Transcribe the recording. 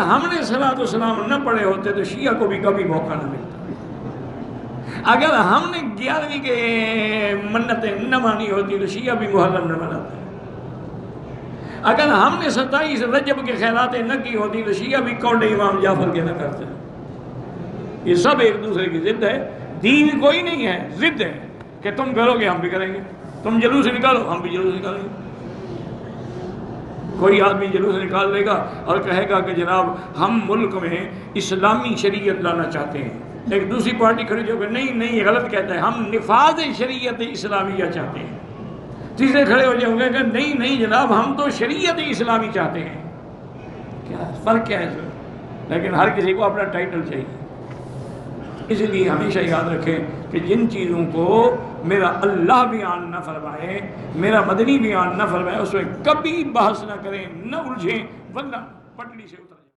ہم نے صلاۃ و سلام نہ پڑھے ہوتے تو شیعہ کو بھی کبھی موقع نہ ملتا. اگر ہم نے 11ویں کے منتیں نہ مانی ہوتی تو شیعہ بھی محرم نہ مناتے. اگر ہم نے 27 رجب کے خیراتیں نہ کی ہوتی تو شیعہ بھی قول امام جعفر کے نہ کرتے. یہ سب ایک دوسرے کی ضد ہے. دین کوئی نہیں ہے، ضد ہے کہ تم کرو گے ہم بھی کریں گے، تم جلوس نکالو ہم بھی جلوس نکالیں گے. کوئی آدمی جلوس نکال لے گا اور کہے گا کہ جناب ہم ملک میں اسلامی شریعت لانا چاہتے ہیں. ایک دوسری پارٹی کھڑی جو کہ نہیں یہ غلط کہتا ہے، ہم نفاذ شریعت اسلامیہ چاہتے ہیں. تیسرے کھڑے ہو جائیں گے کہ نہیں جناب ہم تو شریعت اسلامی چاہتے ہیں. کیا فرق کیا ہے اس میں؟ لیکن ہر کسی کو اپنا ٹائٹل چاہیے. اس لیے ہمیشہ یاد رکھیں کہ جن چیزوں کو میرا اللہ بیان نہ فرمائے، میرا مدنی بیان نہ فرمائے، اس میں کبھی بحث نہ کریں، نہ الجھیں، ورنہ پٹڑی سے اتر